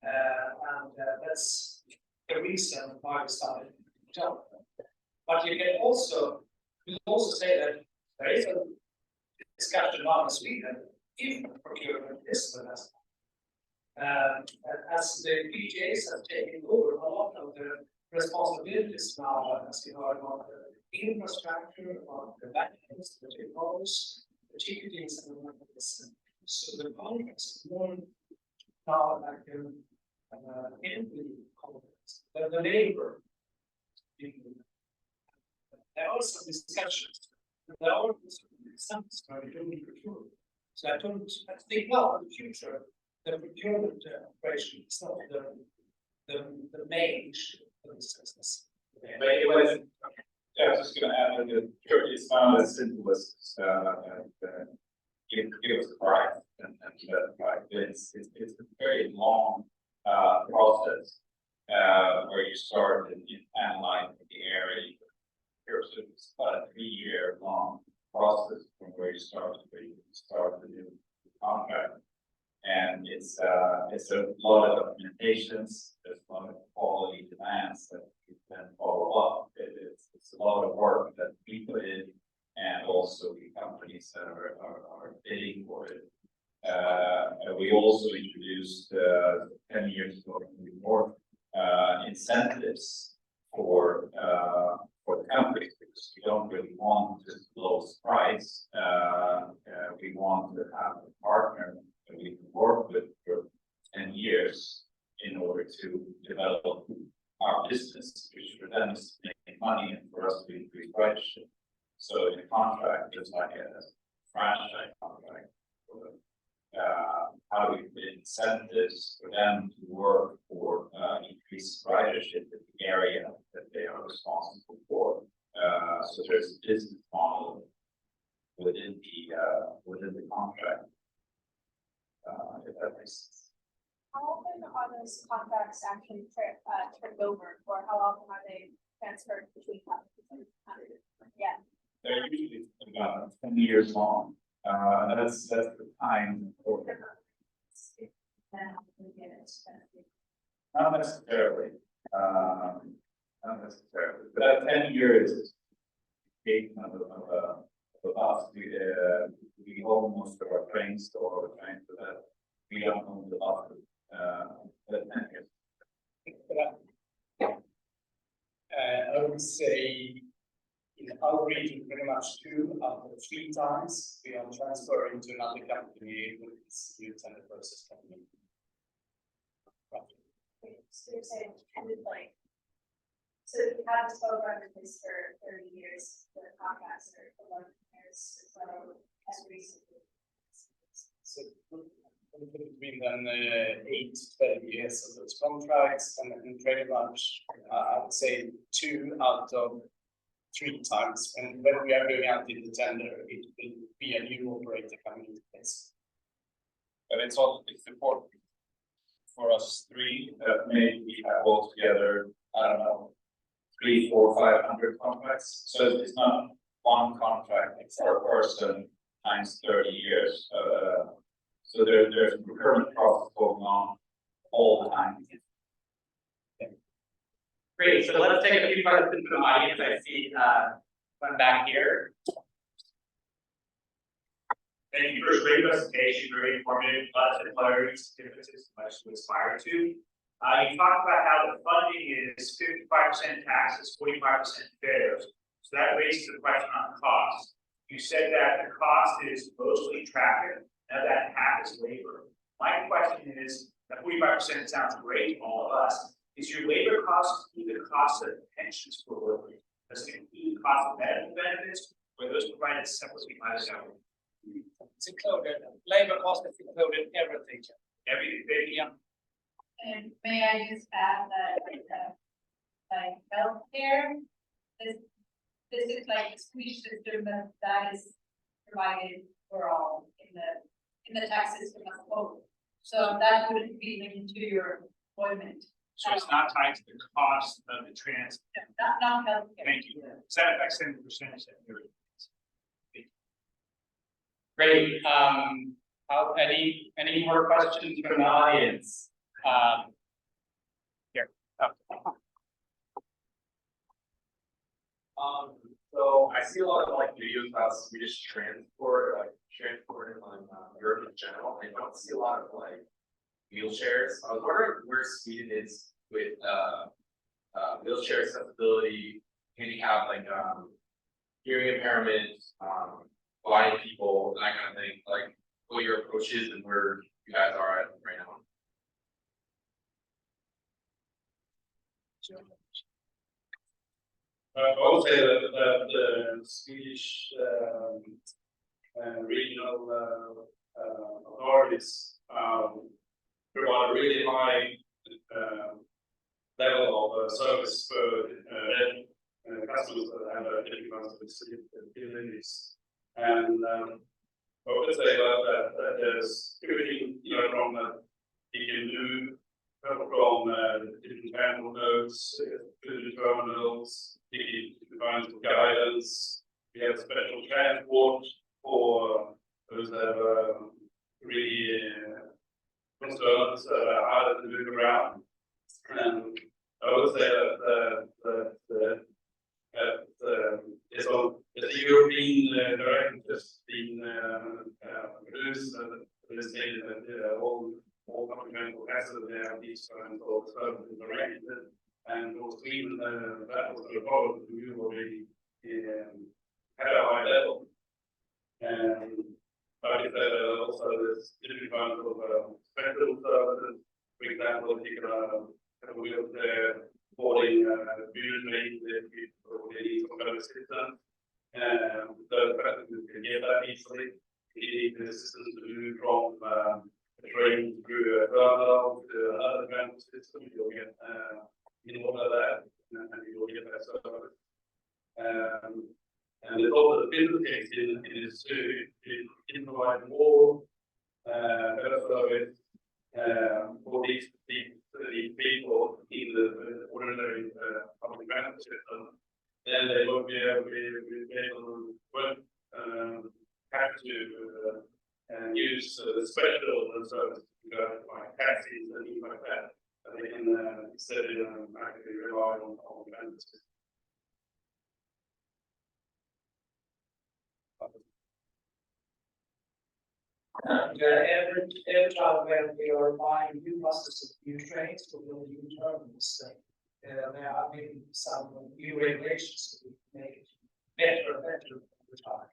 And that's the reason why we started to jump. But you can also say that there is a discussion about Sweden. If procurement is the best, as the PGAs have taken over a lot of the responsibilities now, as you heard, on the infrastructure, on the backends, the technologies, the ticketings, and all of this. So the contracts more now like in the contracts, the labor. There are some discussions. There are some where you don't procure. So I think now in the future, the procurement operation is not the main issue of this business. But it was, I was just going to add that the procurement is not as simple as give us a price and give us a price. It's a very long process where you start in analyzing the area. It's about a 3-year long process from where you start to where you start the new contract. And it's a lot of documentations, there's a lot of quality demands that you can follow up. It's a lot of work that we put in, and also the companies that are bidding for it. We also introduced 10 years ago more incentives for the companies, because we don't really want to lowest price. We want to have a partner that we can work with for 10 years in order to develop our business, which for them is making money and for us to increase ridership. So in a contract, just like a franchise contract, how do we put incentives for them to work for increased ridership in the area that they are responsible for? So there's a business model within the contract. If that makes sense. How often are those contracts actually turned over, or how often are they transferred between companies? Yeah. They're usually about 10 years long. That's the time for it. Not necessarily. Not necessarily. But that 10 years is of us. We own most of our trains, or our trains, so that we don't own the bus. That 10 years. I would say in our region, pretty much 2 out of 3 times we are transferring to another company with this new tender process company. So you're saying ended like, so you have this program in place for 30 years, the contracts are for 11 years, so as recently. So between then 8 to 12 years of those contracts, and pretty much I would say 2 out of 3 times. And when we are going out in the tender, it will be a new operator coming into place. But it's important for us 3 that maybe we have all together, I don't know, 300, 400, 500 contracts. So it's not one contract for a person times 30 years. So there's a procurement process going on all the time. Great, so let's take a few questions from the audience. I see one back here. Thank you for a great presentation, very informative, lots of clarity, differences, much to aspire to. You talked about how the funding is 55% taxes, 45% fares. So that raises the question on cost. You said that the cost is mostly traffic, now that half is labor. My question is, that 45% sounds great to all of us. Is your labor cost include the cost of pensions for workers? Does it include the cost of medical benefits, or are those provided separately by the government? It's included, labor cost is included, everything. Everything, yeah. And may I just add that like healthcare, this is like a Swedish system that is provided for all in the tax system as a whole. So that wouldn't be linked to your employment. So it's not tied to the cost of the transit. Not healthcare. Thank you. Does that affect 70% of that? Great. Any more questions from the audience? Here. So I see a lot of like videos about Swedish transport, like transport on Europe in general. I don't see a lot of like wheelchairs. I was wondering where Sweden is with wheelchair accessibility, handicap, like hearing impairment, blind people, that kind of thing. Like what your approach is and where you guys are at right now. I would say that the Swedish regional authorities provide a really high level of service for customers that have difficulties with disabilities. And I would say that there's everything, you know, from you can do from different terminal nodes to the terminals, you can find guidance. We have special transport for those that have really concerns how to move around. And I would say that it's a European directive just being produced. It is stated that all continental assets have these kinds of directed, and for Sweden, that was the problem. We already had a high level, and like I said, also there's different kinds of special services. For example, you can with boarding usually they need some kind of assistance, and the passengers can get that easily. You need the assistance to move from the train through a terminal to another transport system. You'll get in order that, and you will get that service. And it's also the business case in is to provide more better service for these people in the ordinary public transport system. Then they will be able to have to use the special service like taxis and things like that. They can instead of actually rely on transport system. Every time when we are buying new buses and new trains to build new terminals, there are maybe some new regulations to make it better and better over time.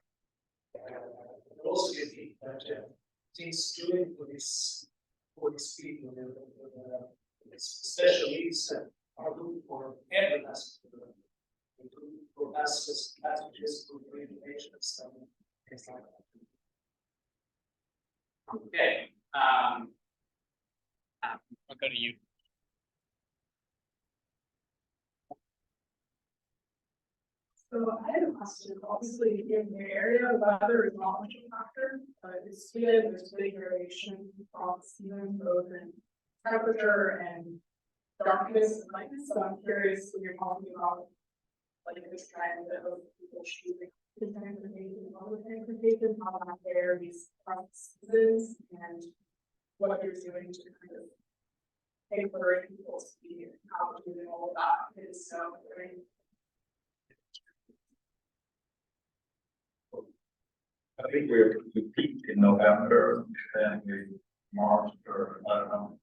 Also, you think that things doing for these people, special needs are good for every passenger. For passengers, for regulations, and things like that. Okay, I'll go to you. So I have a question. Obviously, in your area, weather is not much of a factor. In Sweden, there's big variation from seasons, both in temperature and darkness and lightness. So I'm curious when you're talking about like this trend of people choosing the transportation, public transportation, how that varies across seasons, and what you're doing to kind of encourage people to be out doing all of that is so great. I think we peaked in November and we March or I don't know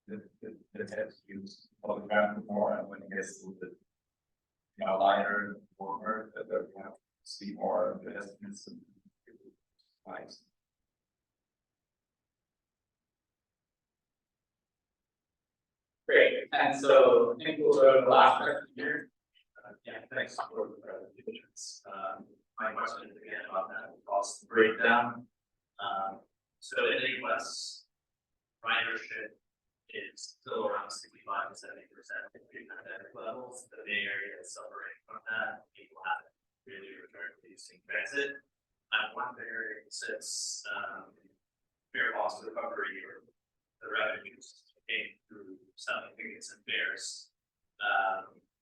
the test use public transport more, and when it gets a little bit lighter and warmer, that we have to see more investments and nice. Great, and so I think we'll go to the last question here. Yeah, thanks for the presentations. My question is again about that cost breakdown. So in the US, ridership is still around 65 to 70% of pre-pandemic levels. The Bay Area is suffering from that. People haven't really returned to using transit. One barrier since fare cost recovery or the revenues came through selling tickets and fares.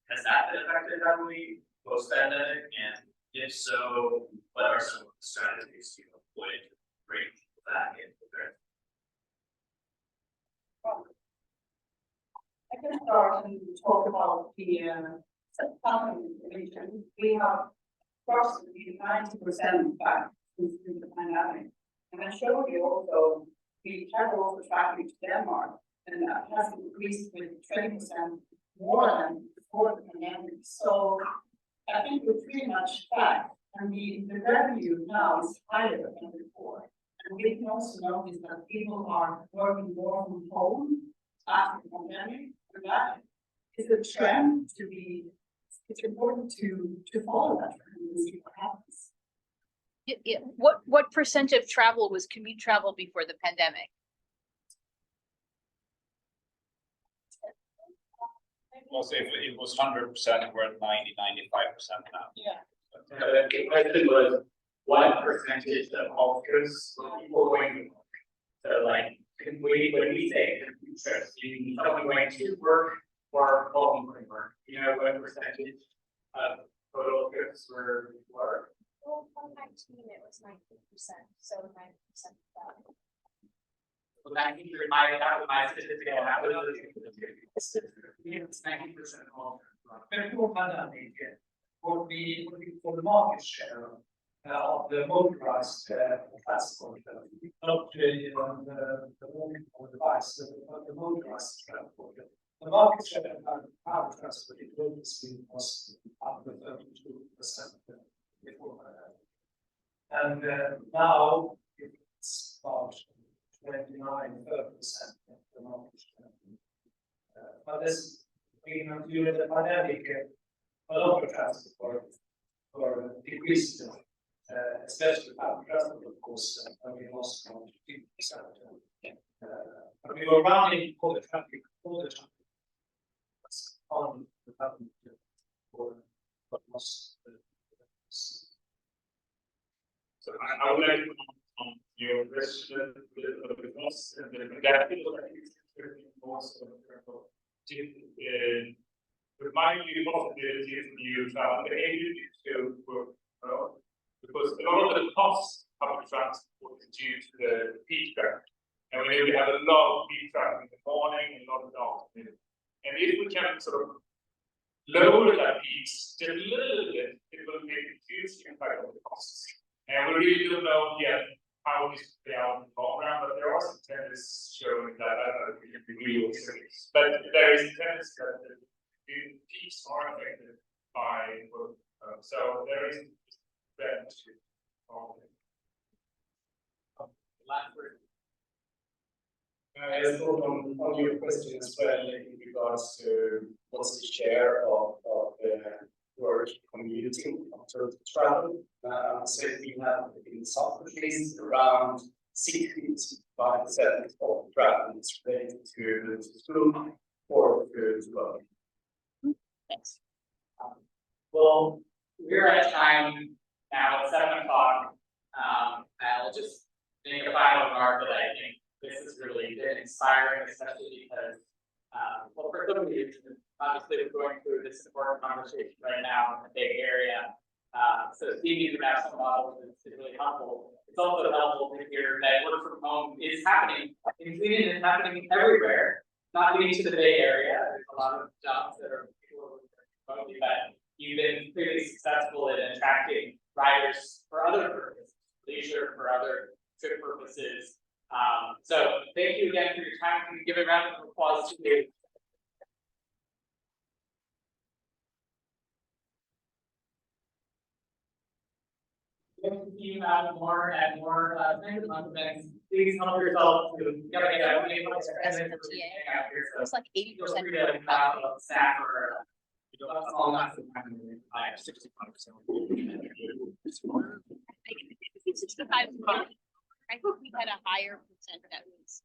Has that been affected heavily post-pandemic? And if so, what are some of the strategies you employ to bring people back into transit? I can start and talk about the Stockholm region. We have approximately 90% back since the pandemic. And I showed you also the travel for traffic to Denmark, and that has increased with 20% more than before the pandemic. So I think we're pretty much back, and the revenue now is higher than before. And we can also notice that people are working more from home after the pandemic, and that is a trend to be. It's important to follow that trend and see what happens. Yeah. What percent of travel was commute travel before the pandemic? Well, so if it was 100%, we're at 90-95% now. Yeah. The question was, what percentage of all trips were people going to work? So like, when we say commute trips, you mean someone going to work or home from work? You know, what percentage of total trips were? Well, 2019, it was 90%, so 90% of that. Well, that means that was my statistic. That was it's 90% of all. Before pandemic, for the market share of the motorized transport, not the walking or the bikes, but the motorized transport. The market share of power transport in global Sweden was up to 32% before and now it's about 29-30% of the market share. But this during the pandemic, a lot of transport were decreased, especially public transport, of course, and we lost about 50%. But we were running all the traffic on the public for what was So I would like to on your question with the costs and the gap also to remind you the possibility of new travel behavior to work well, because a lot of the costs of public transport is due to the peak traffic. And we know we have a lot of peak traffic in the morning and a lot of the afternoon. And if we can sort of lower that peaks just a little bit, it will make a huge impact on the costs. And we really don't know yet how this will play out in the long run, but there are some tendencies showing that I don't know if we can be real serious. But there is a tendency that the peaks are affected by work. So there is benefit Last word. I just thought on your question as well in regards to what's the share of the work commuting after travel. So we have in South at least around 65% of travel is related to school or to work. Thanks. Well, we're at time now, it's 7 o'clock. I'll just make a final remark that I think this has really been inspiring, especially because, well, for some reason, obviously we're going through this important conversation right now in the Bay Area. So seeing international models is really helpful. It's also helpful to hear that work from home is happening in Sweden, it's happening everywhere, not unique to the Bay Area. There's a lot of jobs that are remotely, but you've been clearly successful in attracting riders for other purposes, leisure, for other trip purposes. So thank you again for your time. Can you give a round of applause to you? If you have more and more events, please help yourself to get It was like 80%. Staff or all not 65%. 65. I think we had a higher percent that was.